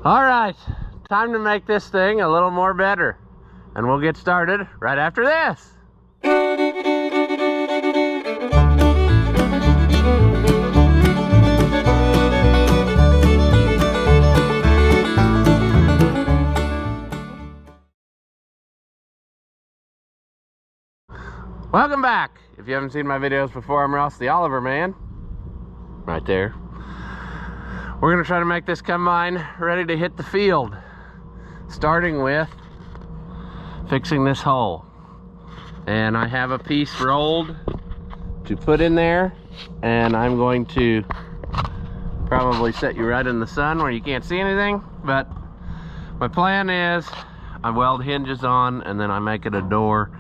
All right, time to make this thing a little more better. And we'll get started right after this. Welcome back. If you haven't seen my videos before, I'm Ross the Oliver Man. Right there. We're gonna try to make this combine ready to hit the field. Starting with fixing this hole. And I have a piece rolled to put in there. And I'm going to probably set you right in the sun where you can't see anything. But my plan is I weld hinges on and then I make it a door.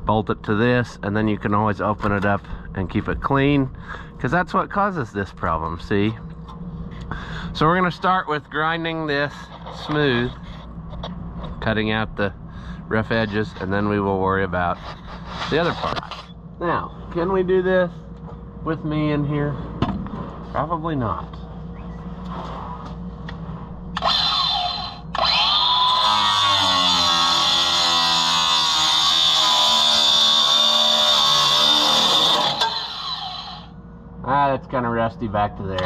Bolt it to this, and then you can always open it up and keep it clean, because that's what causes this problem, see? So we're going to start with grinding this smooth, cutting out the rough edges, and then we will worry about the other part. Now, can we do this with me in here? Probably not. It's kind of rusty back to there.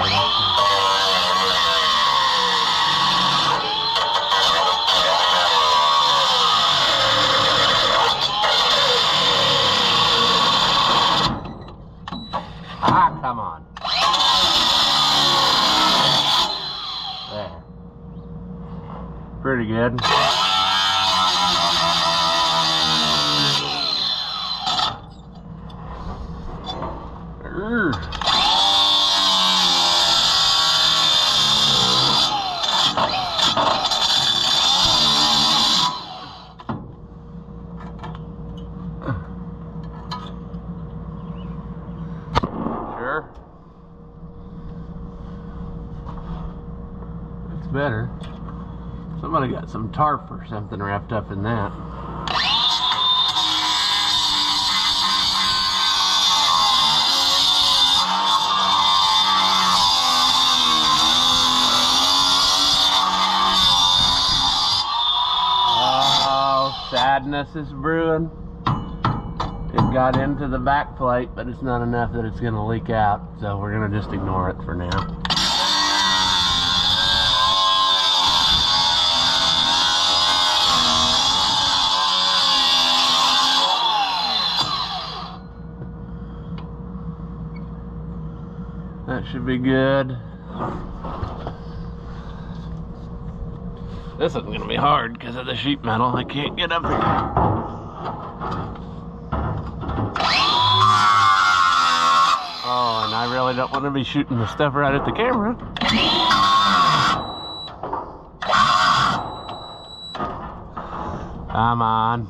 Ah, come on. There. Pretty good. Better. Somebody got some tarp or something wrapped up in that. Oh, sadness is brewing. It got into the back plate, but it's not enough that it's going to leak out, so we're going to just ignore it for now. That should be good. This isn't going to be hard because of the sheet metal. I can't get up here. Oh, and I really don't want to be shooting the stuff right at the camera. Come on.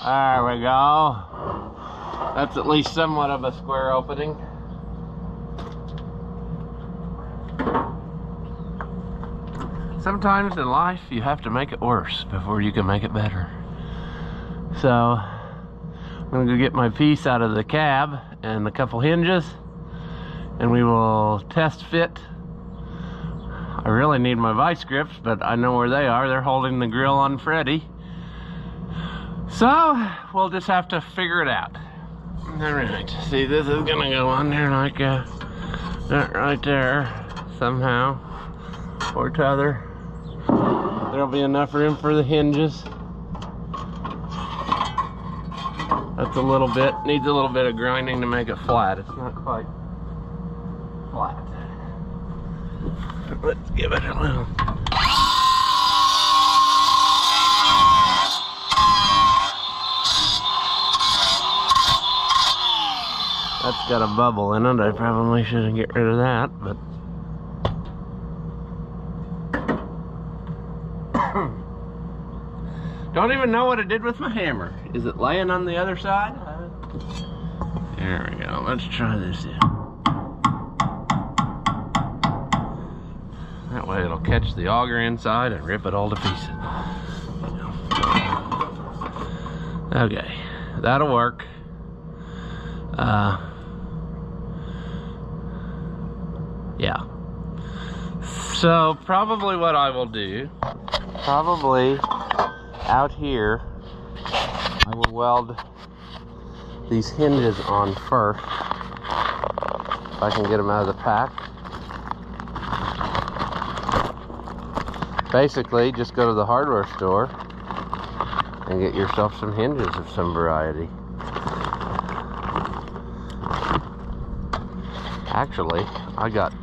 There we go. That's at least somewhat of a square opening. Sometimes in life you have to make it worse before you can make it better. So I'm gonna go get my piece out of the cab and a couple hinges, and we will test fit. I really need my vice grips, but I know where they are. They're holding the grill on Freddy. So we'll just have to figure it out. All right, see, this is gonna go on there like that right there somehow or t'other. There'll be enough room for the hinges. That's a little bit, needs a little bit of grinding to make it flat. It's not quite flat. Let's give it a little. That's got a bubble in it. I probably shouldn't get rid of that, but don't even know what it did with my hammer. Is it laying on the other side? There we go. Let's try this in. way it'll catch the auger inside and rip it all to pieces. Okay, that'll work. Yeah. So probably what I will do, probably out here, I will weld these hinges on first, if I can get them out of the pack. Basically, just go to the hardware store and get yourself some hinges of some variety. Actually, I got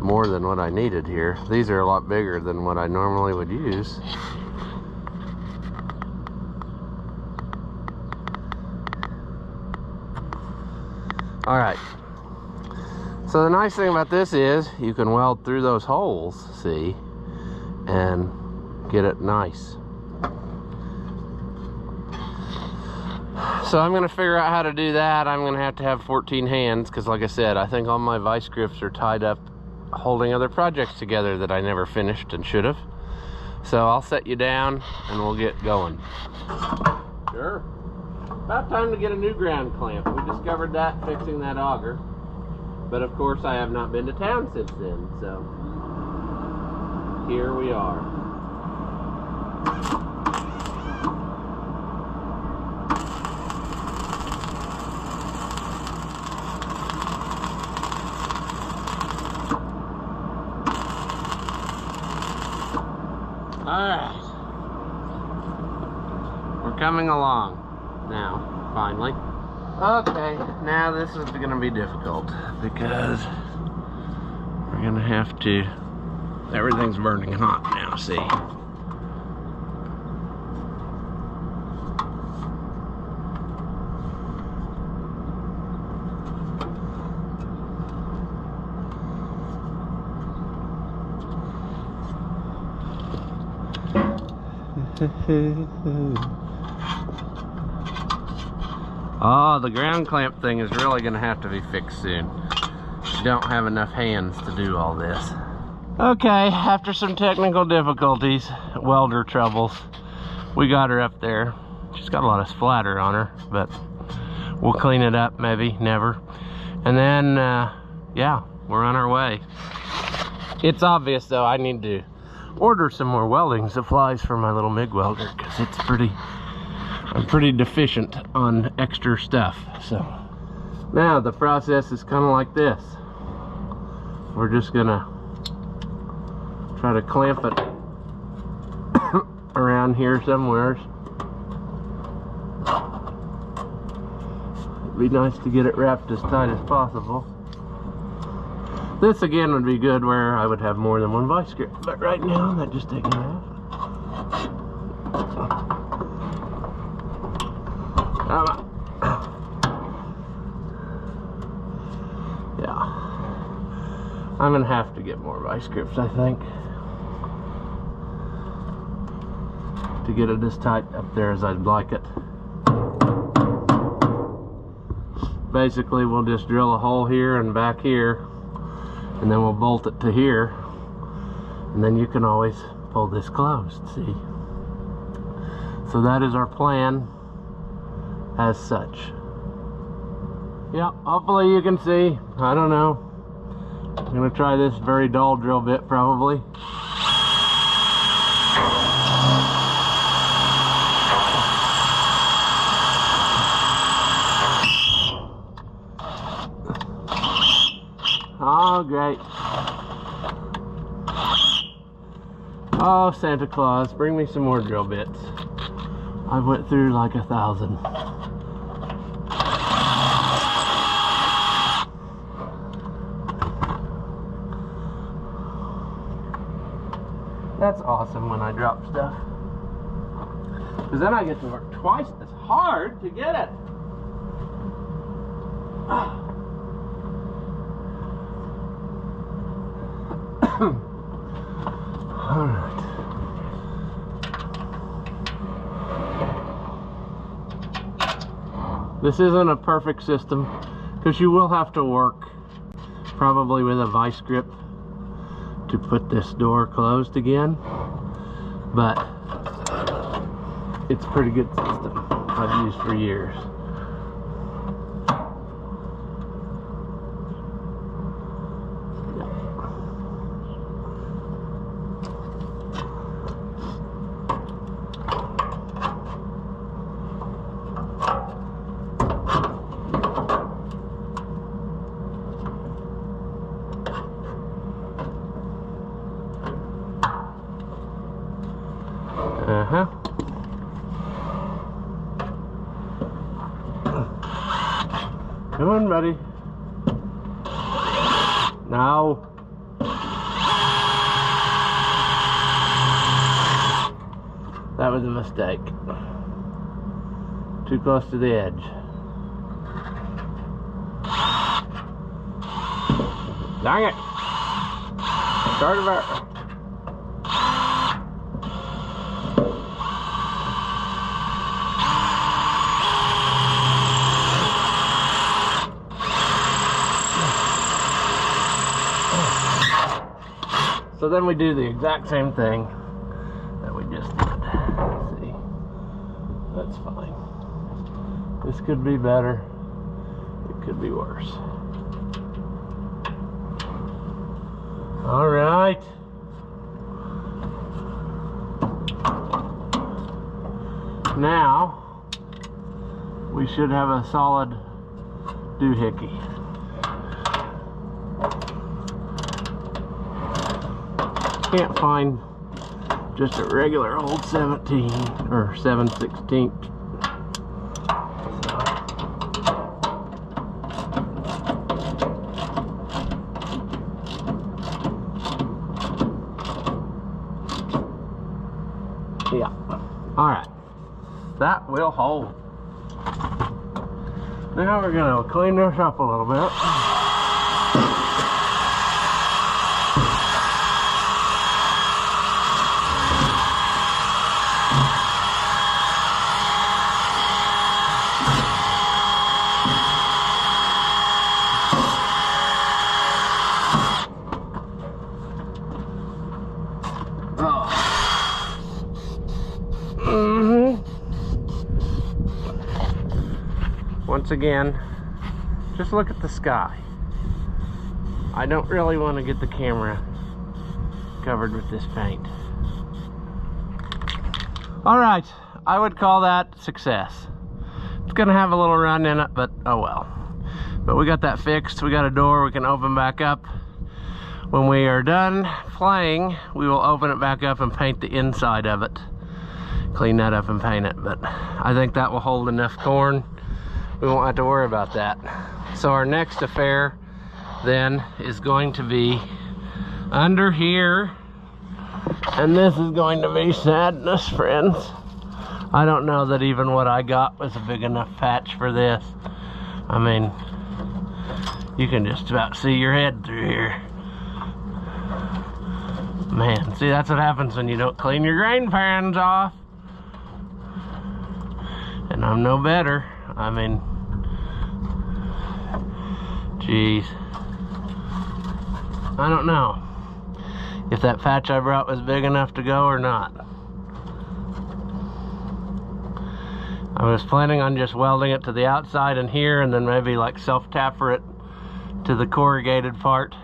more than what I needed here. These are a lot bigger than what I normally would use. All right. So the nice thing about this is you can weld through those holes, see, and get it nice. So I'm gonna figure out how to do that. I'm gonna have 14 hands, because like I said, I think all my vice grips are tied up holding other projects together that I never finished and should have. So I'll set you down and we'll get going. Sure. About time to get a new ground clamp. We discovered that fixing that auger. But of course I have not been to town since then, so here we are. Alright. We're coming along now, finally. Okay, now this is going to be difficult because we're going to have to, everything's burning hot now, see. Oh, the ground clamp thing is really going to have to be fixed soon. Don't have enough hands to do all this. Okay, after some technical difficulties, welder troubles, we got her up there. She's got a lot of splatter on her, but we'll clean it up, maybe, never. And then, yeah, we're on our way. It's obvious, though, I need to order some more welding supplies for my little MIG welder, because it's I'm pretty deficient on extra stuff. So now the process is kind of like this. We're just gonna try to clamp it around here somewhere. It'd be nice to get it wrapped as tight as possible. This again would be good where I would have more than one vice grip, but right now I'm just taking it out. Yeah, I'm gonna have to get more vice grips, I think, to get it as tight up there as I'd like it. Basically, we'll just drill a hole here and back here, and then we'll bolt it to here, and then you can always pull this closed, see? So that is our plan as such. Yeah, hopefully you can see. I don't know. I'm gonna try this very dull drill bit probably. Oh, great. Oh, Santa Claus, bring me some more drill bits. I went through like 1,000. That's awesome when I drop stuff, because then I get to work twice as hard to get it. All right. This isn't a perfect system, because you will have to work probably with a vice grip to put this door closed again, but it's a pretty good system I've used for years. Come on, buddy. No. That was a mistake. Too close to the edge. Dang it. Start of our... So then we do the exact same thing that we just did. See, that's fine. This could be better. It could be worse. All right. Now we should have a solid doohickey. Can't find just a regular old 17 or 7/16. Yeah. All right. That will hold. Now we're gonna clean this up a little bit. Once again, just look at the sky. I don't really want to get the camera covered with this paint. All right, I would call that success. It's gonna have a little run in it, but oh well. But we got that fixed. We got a door we can open back up. When we are done playing, we will open it back up and paint the inside of it. Clean that up and paint it, but I think that will hold enough corn. We won't have to worry about that. So our next affair then is going to be under here, and this is going to be sadness, friends. I don't know that even what I got was a big enough patch for this. I mean, you can just about see your head through here. Man, see, that's what happens when you don't clean your grain pans off. And I'm no better. I mean, geez. I don't know if that patch I brought was big enough to go or not. I was planning on just welding it to the outside and here, and then maybe like self-tapper it to the corrugated part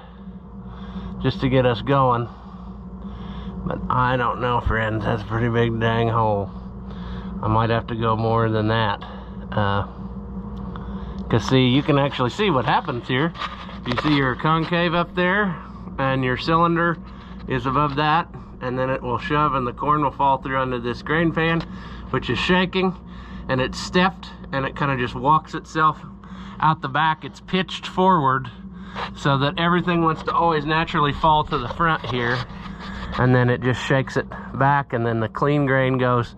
just to get us going. But I don't know, friends. That's a pretty big dang hole. I might have to go more than that. Because see, you can actually see what happens here. You see your concave up there, and your cylinder is above that, and then it will shove and the corn will fall through under this grain pan, which is shaking, and it's stepped, and it kind of just walks itself out the back. It's pitched forward so that everything wants to always naturally fall to the front here, and then it just shakes it back, and then the clean grain goes,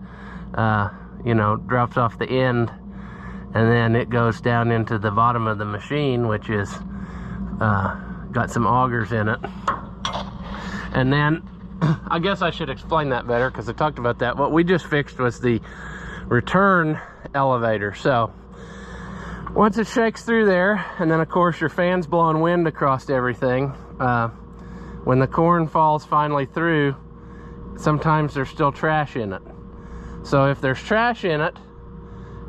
you know, drops off the end, and then it goes down into the bottom of the machine, which is got some augers in it. And then I guess I should explain that better, because I talked about that. What we just fixed was the return elevator. So once it shakes through there, and then of course your fan's blowing wind across everything, when the corn falls finally through, sometimes there's still trash in it. So if there's trash in it,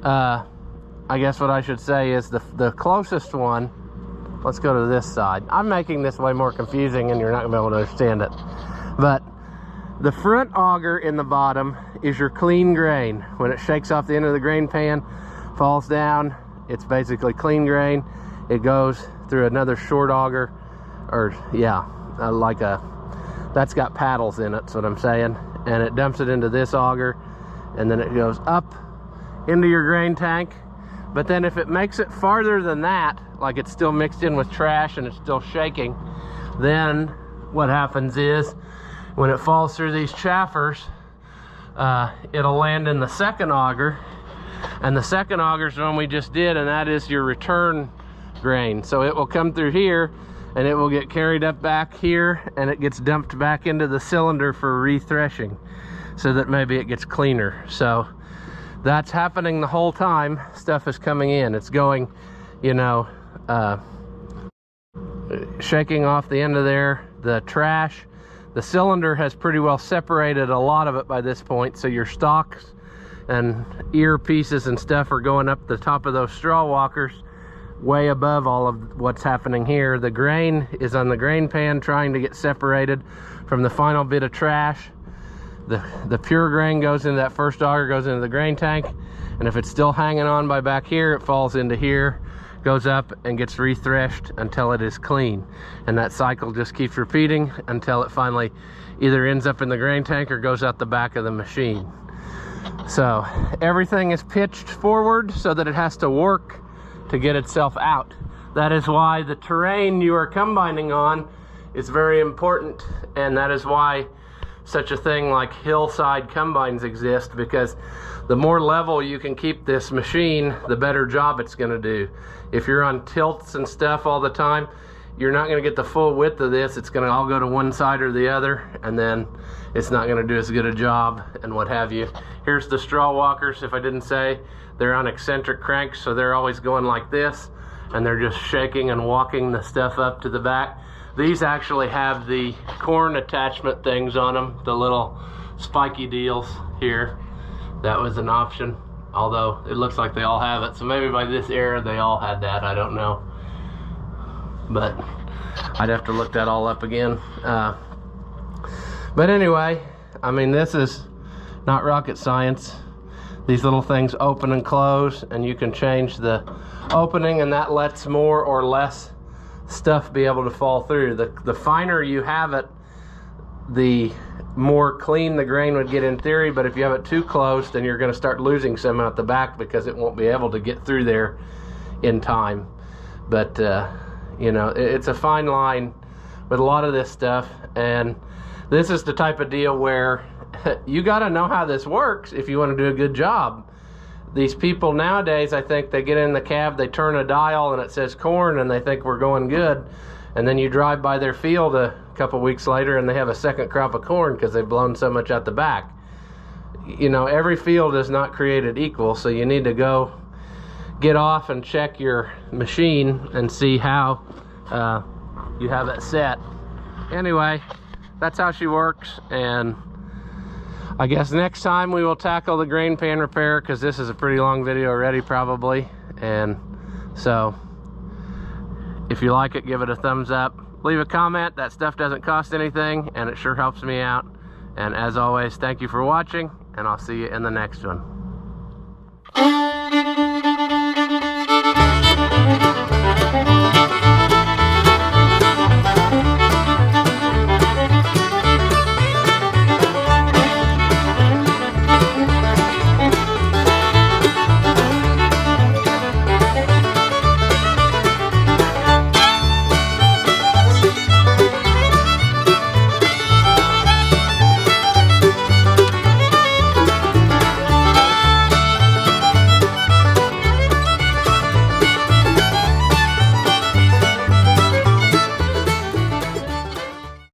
I guess what I should say is the closest one, let's go to this side. I'm making this way more confusing and you're not gonna be able to understand it. But the front auger in the bottom is your clean grain. When it shakes off the end of the grain pan, falls down, it's basically clean grain. It goes through another short auger, or yeah, that's got paddles in it, that's what I'm saying. And it dumps it into this auger, and then it goes up into your grain tank. But then if it makes it farther than that, like it's still mixed in with trash and it's still shaking, then what happens is when it falls through these chaffers, it'll land in the second auger, and the second auger is the one we just did, and that is your return grain. So it will come through here and it will get carried up back here, and it gets dumped back into the cylinder for re-threshing so that maybe it gets cleaner. So that's happening the whole time stuff is coming in. It's going, you know, shaking off the end of there, the trash. The cylinder has pretty well separated a lot of it by this point, so your stalks and ear pieces and stuff are going up the top of those straw walkers way above all of what's happening here. The grain is on the grain pan trying to get separated from the final bit of trash. The pure grain goes into that first auger, goes into the grain tank, and if it's still hanging on by back here, it falls into here, goes up and gets re-threshed until it is clean. And that cycle just keeps repeating until it finally either ends up in the grain tank or goes out the back of the machine. So everything is pitched forward so that it has to work to get itself out. That is why the terrain you are combining on is very important, and that is why such a thing like hillside combines exist, because the more level you can keep this machine, the better job it's going to do. If you're on tilts and stuff all the time, you're not going to get the full width of this. It's going to all go to one side or the other, and then it's not going to do as good a job and what have you. Here's the straw walkers. If I didn't say, they're on eccentric cranks, so they're always going like this, and they're just shaking and walking the stuff up to the back. These actually have the corn attachment things on them, the little spiky deals here. That was an option, although it looks like they all have it. So maybe by this era they all had that, I don't know. But I'd have to look that all up again. But anyway, I mean, this is not rocket science. These little things open and close, and you can change the opening, and that lets more or less stuff be able to fall through. The finer you have it, the more clean the grain would get in theory, but if you have it too close, then you're going to start losing some out the back because it won't be able to get through there in time. But you know, it's a fine line with a lot of this stuff, and this is the type of deal where you got to know how this works if you want to do a good job. These people nowadays, I think they get in the cab, they turn a dial and it says corn, and they think we're going good, and then you drive by their field a couple weeks later and they have a second crop of corn because they've blown so much out the back. You know, every field is not created equal, so you need to go get off and check your machine and see how you have it set. Anyway, that's how she works, and I guess next time we will tackle the grain pan repair, because this is a pretty long video already probably. And so if you like it, give it a thumbs up, leave a comment. That stuff doesn't cost anything and it sure helps me out. And as always, thank you for watching, and I'll see you in the next one.